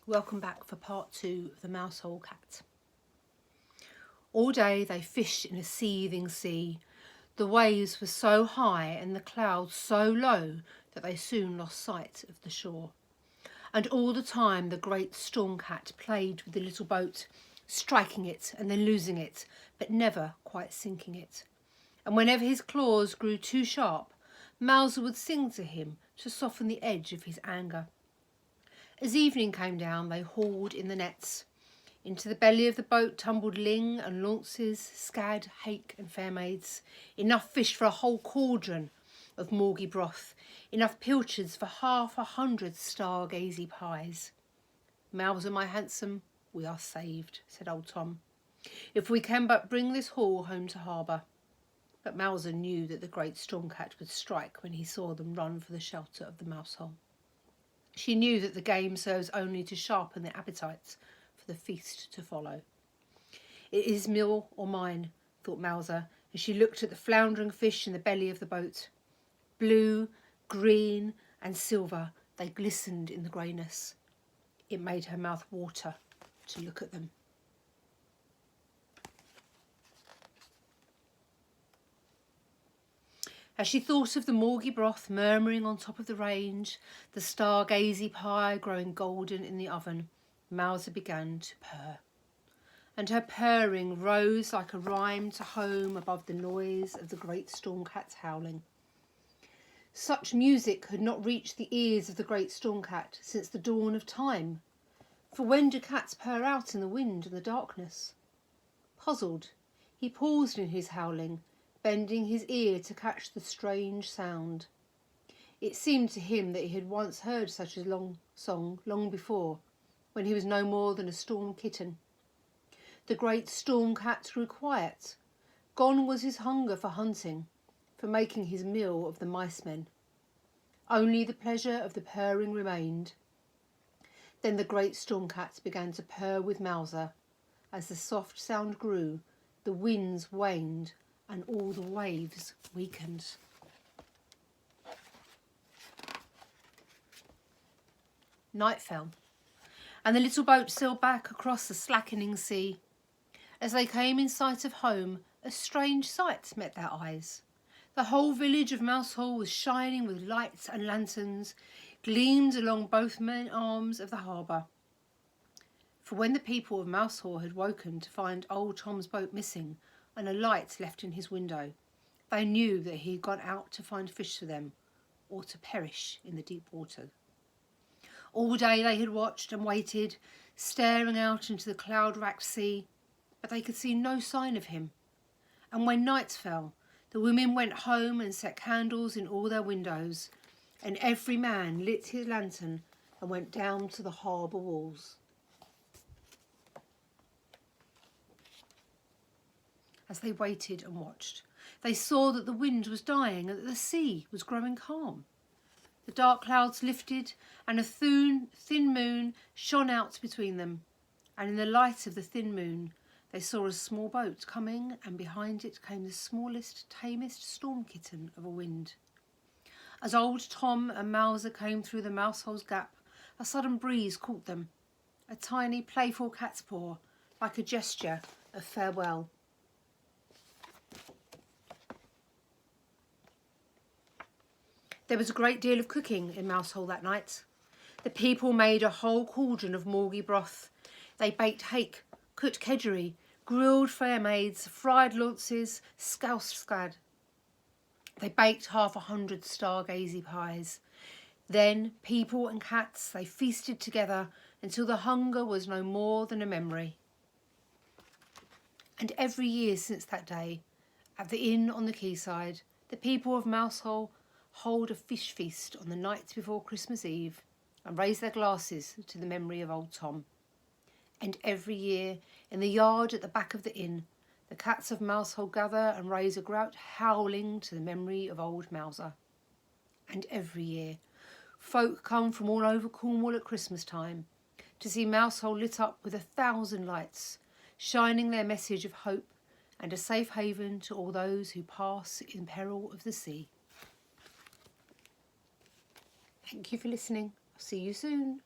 welcome back for part 2 of the Mousehole Cat. All day they fished in a seething sea. The waves were so high and the clouds so low that they soon lost sight of the shore. And all the time the great storm cat played with the little boat, striking it and then losing it, but never quite sinking it. And whenever his claws grew too sharp, Mouser would sing to him to soften the edge of his anger. As evening came down, they hauled in the nets. Into the belly of the boat tumbled ling and launces, scad, hake and fair maids. Enough fish for a whole cauldron of morgy broth, enough pilchards for 100 stargazy pies. Mouser, my handsome, we are saved, said old Tom, if we can but bring this haul home to harbour. But Mouser knew that the great storm cat would strike when he saw them run for the shelter of the mousehole. She knew that the game serves only to sharpen their appetites for the feast to follow. It is meal or mine, thought Mouser, as she looked at the floundering fish in the belly of the boat. Blue, green and silver, they glistened in the greyness. It made her mouth water to look at them. As she thought of the morgy broth murmuring on top of the range, the stargazy pie growing golden in the oven, Mouser began to purr. And her purring rose like a rhyme to home above the noise of the great storm cat's howling. Such music had not reached the ears of the great storm cat since the dawn of time. For when do cats purr out in the wind and the darkness? Puzzled, he paused in his howling, bending his ear to catch the strange sound. It seemed to him that he had once heard such a long song long before, when he was no more than a storm kitten. The great storm cat grew quiet. Gone was his hunger for hunting, for making his meal of the mice men. Only the pleasure of the purring remained. Then the great storm cat began to purr with Mouser. As the soft sound grew, the winds waned and all the waves weakened. Night fell, and the little boat sailed back across the slackening sea. As they came in sight of home, a strange sight met their eyes. The whole village of Mousehole was shining with lights and lanterns, gleamed along both main arms of the harbour. For when the people of Mousehole had woken to find old Tom's boat missing, and a light left in his window, they knew that he had gone out to find fish for them, or to perish in the deep water. All day they had watched and waited, staring out into the cloud-racked sea, but they could see no sign of him. And when night fell, the women went home and set candles in all their windows, and every man lit his lantern and went down to the harbour walls. As they waited and watched, they saw that the wind was dying and that the sea was growing calm. The dark clouds lifted and a thin moon shone out between them, and in the light of the thin moon they saw a small boat coming, and behind it came the smallest, tamest storm kitten of a wind. As old Tom and Mouser came through the mousehole's gap, a sudden breeze caught them, a tiny playful cat's paw, like a gesture of farewell. There was a great deal of cooking in Mousehole that night. The people made a whole cauldron of morgy broth. They baked hake, cooked kedgeree, grilled fair maids, fried launces, scoused scad. They baked 100 stargazy pies. Then, people and cats, they feasted together until the hunger was no more than a memory. And every year since that day, at the inn on the quayside, the people of Mousehole hold a fish feast on the night before Christmas Eve and raise their glasses to the memory of old Tom. And every year, in the yard at the back of the inn, the cats of Mousehole gather and raise a grout howling to the memory of old Mouser. And every year, folk come from all over Cornwall at Christmas time to see Mousehole lit up with 1,000 lights, shining their message of hope and a safe haven to all those who pass in peril of the sea. Thank you for listening. I'll see you soon.